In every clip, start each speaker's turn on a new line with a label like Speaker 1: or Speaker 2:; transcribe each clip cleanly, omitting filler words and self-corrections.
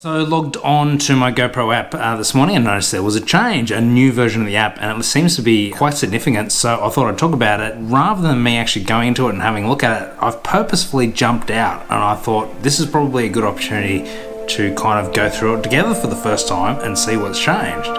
Speaker 1: So I logged on to my GoPro app this morning and noticed there was a change, a new version of the app, and it seems to be quite significant, so I thought I'd talk about it. Rather than me actually going into it and having a look at it, I've purposefully jumped out, and I thought this is probably a good opportunity to kind of go through it together for the first time and see what's changed.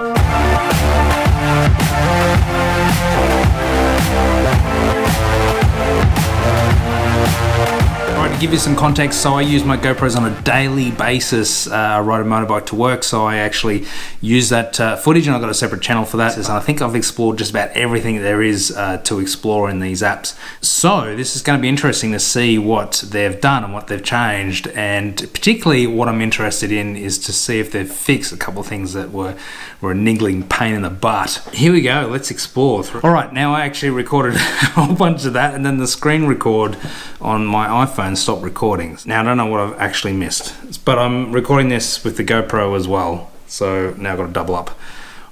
Speaker 1: To give you some context, so I use my GoPros on a daily basis. I ride a motorbike to work, so I actually use that footage, and I've got a separate channel for that. And I think I've explored just about everything there is to explore in these apps. So this is going to be interesting to see what they've done and what they've changed, and particularly what I'm interested in is to see if they've fixed a couple of things that were a niggling pain in the butt. Here we go, let's explore. All right, now I actually recorded a whole bunch of that, and then the screen record on my iPhone stopped recording. Now I don't know what I've actually missed, but I'm recording this with the GoPro as well, so now I've got to double up.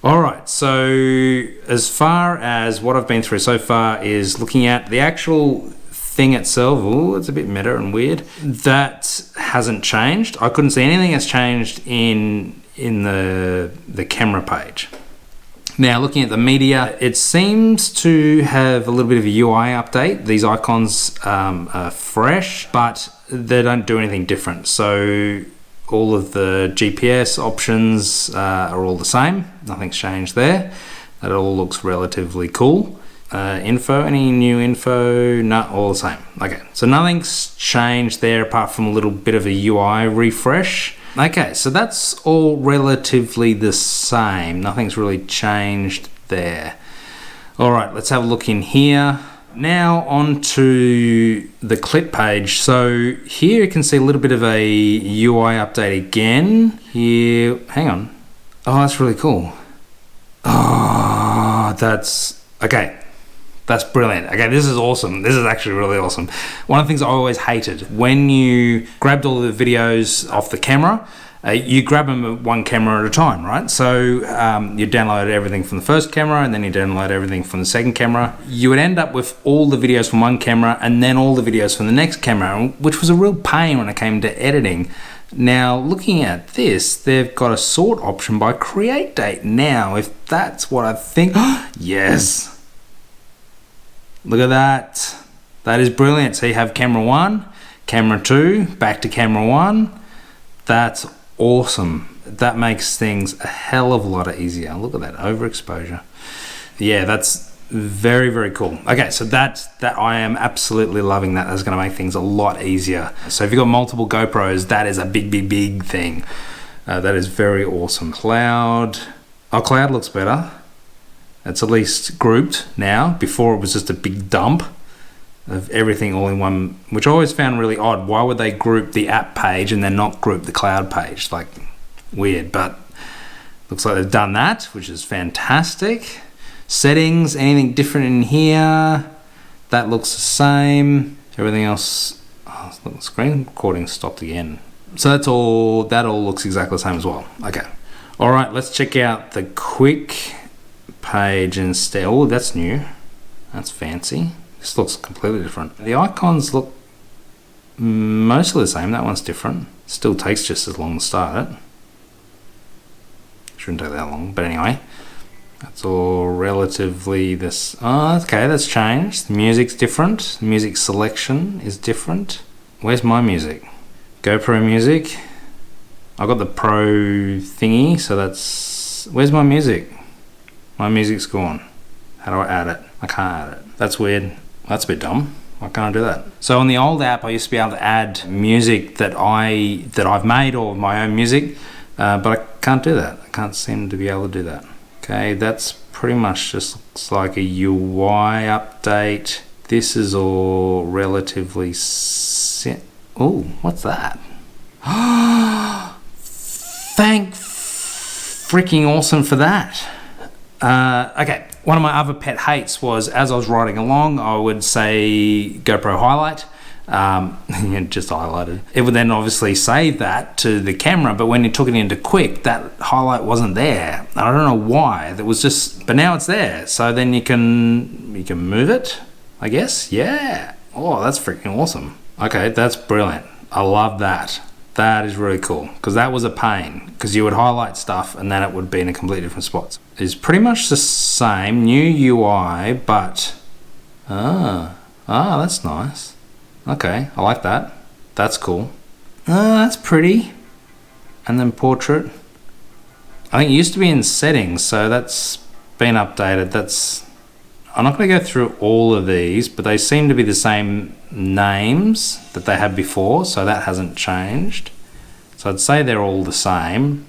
Speaker 1: Alright, so as far as what I've been through so far is looking at the actual thing itself. Oh, it's a bit meta and weird. That hasn't changed. I couldn't see anything that's changed in the camera page. Now looking at the media, it seems to have a little bit of a UI update. These icons are fresh, but they don't do anything different. So all of the GPS options are all the same. Nothing's changed there. That all looks relatively cool. Info, any new info? No, all the same. Okay, so nothing's changed there apart from a little bit of a UI refresh. Okay, so that's all relatively the same. Nothing's really changed there. All right, let's have a look in here. Now onto the clip page. So here you can see a little bit of a UI update again. Here, hang on. Oh, that's really cool. Oh, that's, okay. That's brilliant. Okay, this is awesome. This is actually really awesome. One of the things I always hated, when you grabbed all the videos off the camera, you grab them at one camera at a time, right? So you download everything from the first camera, and then you download everything from the second camera. You would end up with all the videos from one camera and then all the videos from the next camera, which was a real pain when it came to editing. Now, looking at this, they've got a sort option by create date. Now, if that's what I think, yes. Look at that. That is brilliant. So you have camera 1, camera 2, back to camera 1. That's awesome. That makes things a hell of a lot easier. Look at that overexposure. Yeah, that's very, very cool. Okay, so that I am absolutely loving that. That's going to make things a lot easier. So if you've got multiple GoPros, that is a big, big, big thing. That is very awesome. Cloud. Oh, cloud looks better. It's at least grouped now. Before it was just a big dump of everything all in one, which I always found really odd. Why would they group the app page and then not group the cloud page? Like, weird, but looks like they've done that, which is fantastic. Settings, anything different in here? That looks the same. Everything else, oh, the screen recording stopped again. So that all looks exactly the same as well. Okay. All right, let's check out the quick page instead. Oh, that's new. That's fancy. This looks completely different. The icons look mostly the same. That one's different. Still takes just as long to start it. Shouldn't take that long, but anyway. That's all relatively this. Oh, okay, that's changed. The music's different. The music selection is different. Where's my music? GoPro music. I got the Pro thingy, so that's. Where's my music? My music's gone. How do I add it? I can't add it. That's weird. That's a bit dumb. Why can't I do that? So on the old app, I used to be able to add music that I've made, or my own music, but I can't do that. I can't seem to be able to do that. Okay, that's pretty much just looks like a UI update. This is all relatively oh, what's that? Thank freaking awesome for that. Okay, one of my other pet hates was, as I was riding along, I would say GoPro highlight, just highlighted. It would then obviously save that to the camera, but when you took it into quick, that highlight wasn't there. I don't know why. That was just, but now it's there. So then you can move it, I guess. Yeah. Oh, that's freaking awesome. Okay, that's brilliant. I love that. That is really cool, because that was a pain, because you would highlight stuff and then it would be in a completely different spots. It's pretty much the same, new UI, but that's nice. Okay, I like that. That's cool. That's pretty. And then portrait. I think it used to be in settings, so that's been updated. I'm not going to go through all of these, but they seem to be the same names that they had before, so that hasn't changed. So I'd say they're all the same.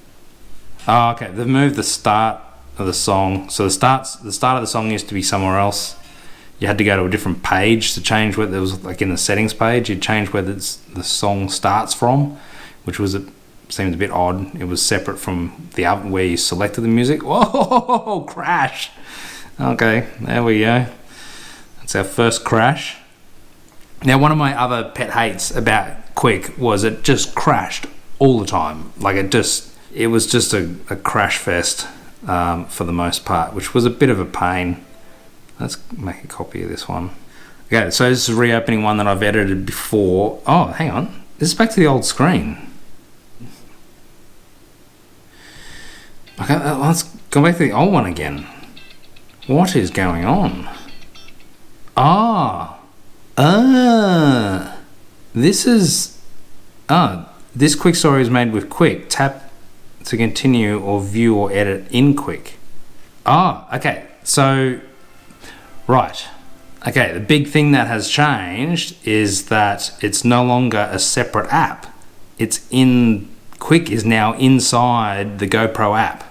Speaker 1: Oh, okay, they've moved the start of the song. So the start of the song used to be somewhere else. You had to go to a different page to change where there was, like in the settings page, you'd change where the song starts from, which seemed a bit odd. It was separate from the other where you selected the music. Whoa, crash. Okay, there we go. That's our first crash. Now, one of my other pet hates about Quick was it just crashed all the time. Like it was just a crash fest for the most part, which was a bit of a pain. Let's make a copy of this one. Okay, so this is reopening one that I've edited before. Oh, hang on. This is back to the old screen. Okay, let's go back to the old one again. What is going on? This Quick Story is made with Quick. Tap to continue or view or edit in Quick. Okay. So, right. Okay, the big thing that has changed is that it's no longer a separate app. Quick is now inside the GoPro app.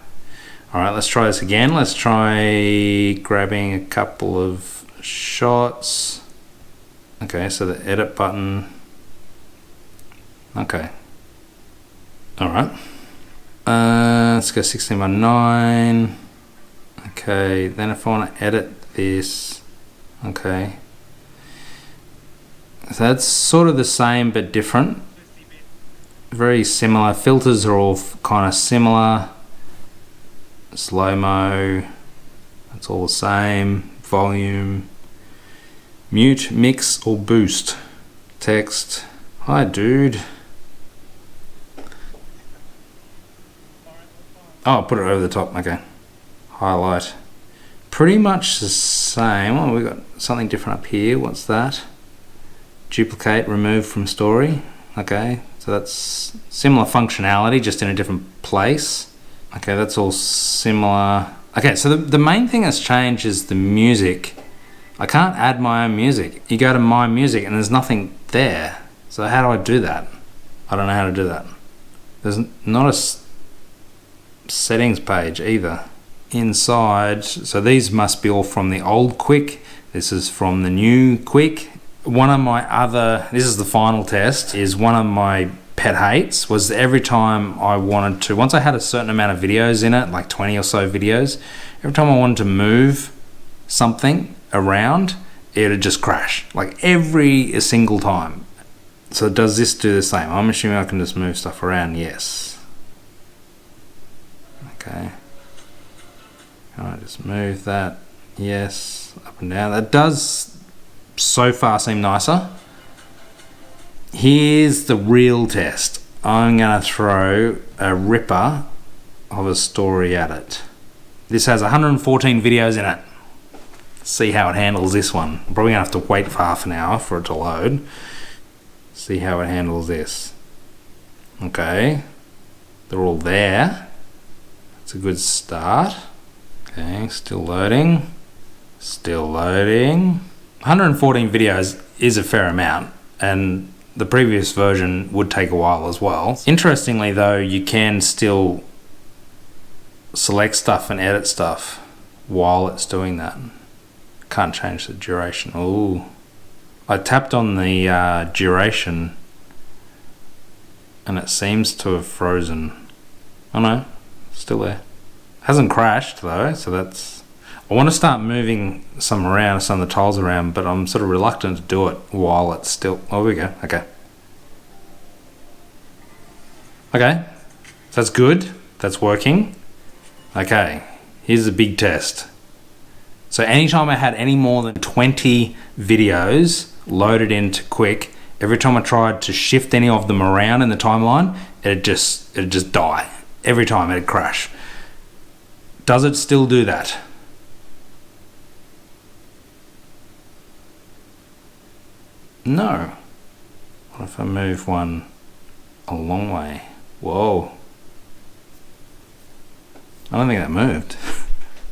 Speaker 1: All right, let's try this again. Let's try grabbing a couple of shots. Okay, so the edit button. Okay. All right. Let's go 16:9. Okay, then if I want to edit this, okay. So that's sort of the same but different. Very similar. Filters are all kind of similar. Slow-mo, that's all the same. Volume, mute, mix, or boost. Text, hi dude. Oh, put it over the top, okay. Highlight, pretty much the same. Oh, we got something different up here. What's that? Duplicate, remove from story. Okay, so that's similar functionality, just in a different place. Okay, that's all similar. Okay, so the main thing that's changed is the music. I can't add my own music. You go to My Music and there's nothing there. So how do I do that? I don't know how to do that. There's not a settings page either. Inside, so these must be all from the old Quick. This is from the new Quick. This is the final test, is one of my pet hates was every time I wanted to, once I had a certain amount of videos in it, like 20 or so videos, every time I wanted to move something around, it would just crash, like every single time. So does this do the same? I'm assuming I can just move stuff around. Yes. Okay. Can I just move that? Yes. Up and down. That does so far seem nicer. Here's the real test. I'm going to throw a ripper of a story at it. This has 114 videos in it. See how it handles this one. I'm probably going to have to wait for half an hour for it to load. See how it handles this. Okay. They're all there. That's a good start. Okay, still loading. Still loading. 114 videos is a fair amount, and the previous version would take a while as well. Interestingly though, you can still select stuff and edit stuff while it's doing that. Can't change the duration. Ooh. I tapped on the duration and it seems to have frozen. Oh no, still there. Hasn't crashed though, so that's... I want to start moving some of the tiles around, but I'm sort of reluctant to do it while it's still... Oh, here we go. Okay. Okay. That's good. That's working. Okay. Here's a big test. So anytime I had any more than 20 videos loaded into Quick, Every time I tried to shift any of them around in the timeline, it'd just die. Every time it'd crash. Does it still do that? No. What if I move one a long way? Whoa. I don't think that moved.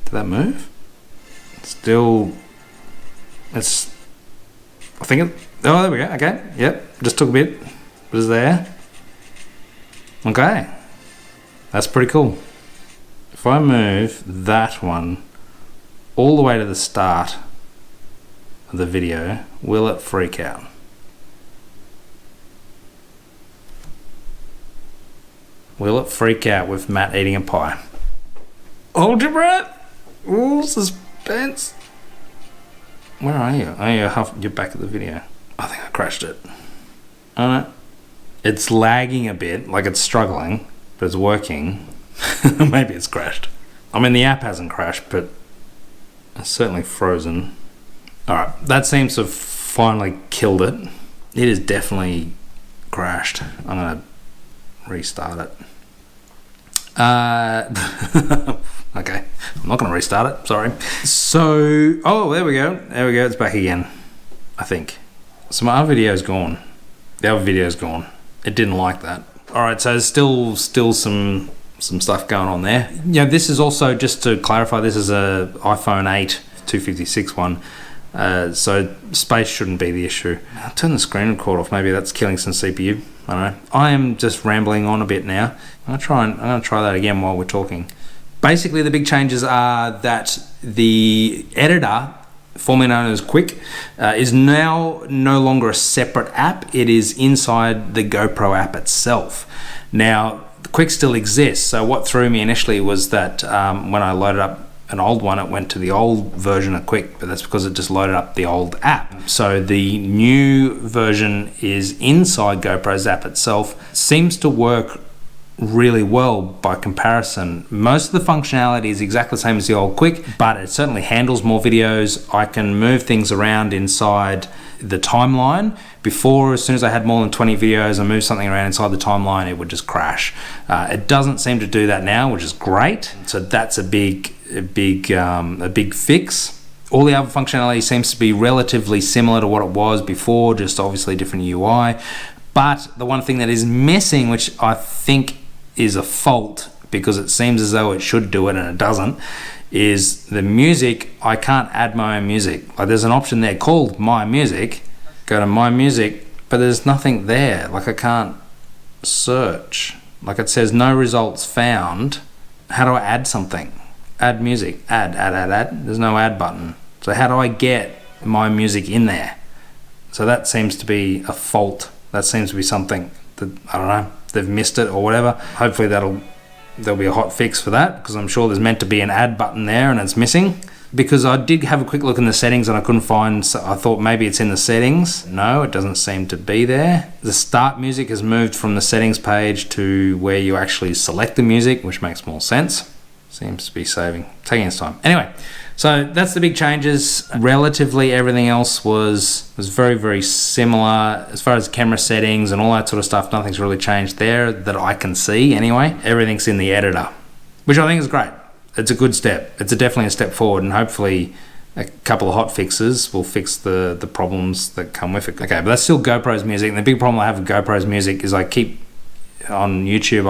Speaker 1: Did that move? Still, it's, I think it, oh, there we go. Okay. Yep. Just took a bit. What is there? Okay. That's pretty cool. If I move that one all the way to the start of the video, will it freak out? Will it freak out with Matt eating a pie? Hold your breath. Ooh, suspense. Where are you? Oh, you're back at the video. I think I crashed it. I don't know. It's lagging a bit, like it's struggling, but it's working. Maybe it's crashed. I mean, the app hasn't crashed, but it's certainly frozen. Alright, that seems to have finally killed it. It is definitely crashed. I'm going to restart it. Okay, I'm not going to restart it, sorry. So, oh, there we go, it's back again, I think. So my other video's gone. The other video's gone. It didn't like that. Alright, so there's still some stuff going on there. Yeah, this is also, just to clarify, this is a iPhone 8 256 one. So space shouldn't be the issue. I'll turn the screen record off. Maybe that's killing some CPU. I don't know. I am just rambling on a bit now. I'm gonna try that again while we're talking. Basically, the big changes are that the editor, formerly known as Quik, is now no longer a separate app. It is inside the GoPro app itself. Now, Quik still exists. So what threw me initially was that when I loaded up an old one, it went to the old version of Quik, but that's because it just loaded up the old app. So the new version is inside GoPro's app itself. Seems to work really well by comparison. Most of the functionality is exactly the same as the old Quik, but it certainly handles more videos. I can move things around inside the timeline. Before, as soon as I had more than 20 videos, I moved something around inside the timeline, it would just crash. It doesn't seem to do that now, which is great. So that's a big fix. All the other functionality seems to be relatively similar to what it was before, just obviously different UI. But the one thing that is missing, which I think is a fault because it seems as though it should do it and it doesn't, is the music. I can't add my own music. Like, there's an option there called My Music. Go to My Music, but there's nothing there. Like, I can't search. Like, it says no results found. How do I add something? Add music. Add. There's no add button. So how do I get My Music in there? So that seems to be a fault. That seems to be something that, I don't know, they've missed it or whatever. Hopefully there'll be a hot fix for that, because I'm sure there's meant to be an add button there and it's missing. Because I did have a quick look in the settings and I couldn't find, so I thought maybe it's in the settings. No, it doesn't seem to be there. The start music has moved from the settings page to where you actually select the music, which makes more sense. Seems to be taking its time. Anyway, so that's the big changes. Relatively everything else was very, very similar. As far as camera settings and all that sort of stuff, nothing's really changed there that I can see anyway. Everything's in the editor, which I think is great. It's a good step. It's definitely a step forward, and hopefully a couple of hot fixes will fix the problems that come with it. Okay, but that's still GoPro's music. And the big problem I have with GoPro's music is I keep, on YouTube,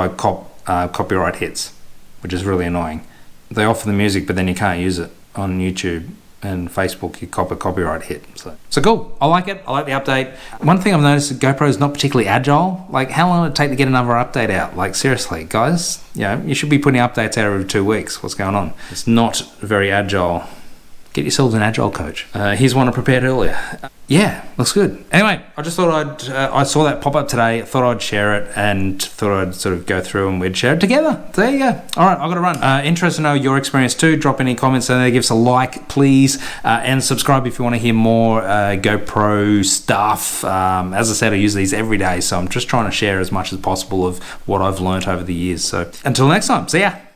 Speaker 1: I copyright hits, which is really annoying. They offer the music, but then you can't use it on YouTube and Facebook. You cop a copyright hit. So cool. I like it. I like the update. One thing I've noticed is GoPro is not particularly agile. Like, how long would it take to get another update out? Like, seriously, guys, you should be putting updates out every 2 weeks. What's going on? It's not very agile. Get yourselves an agile coach. Here's one I prepared earlier. Yeah, looks good. Anyway, I just thought I saw that pop up today. I thought I'd share it and thought I'd sort of go through and we'd share it together. There you go. All right, I've got to run. Interested to know your experience too. Drop any comments in there. Give us a like, please. And subscribe if you want to hear more GoPro stuff. As I said, I use these every day, so I'm just trying to share as much as possible of what I've learnt over the years. So until next time, see ya.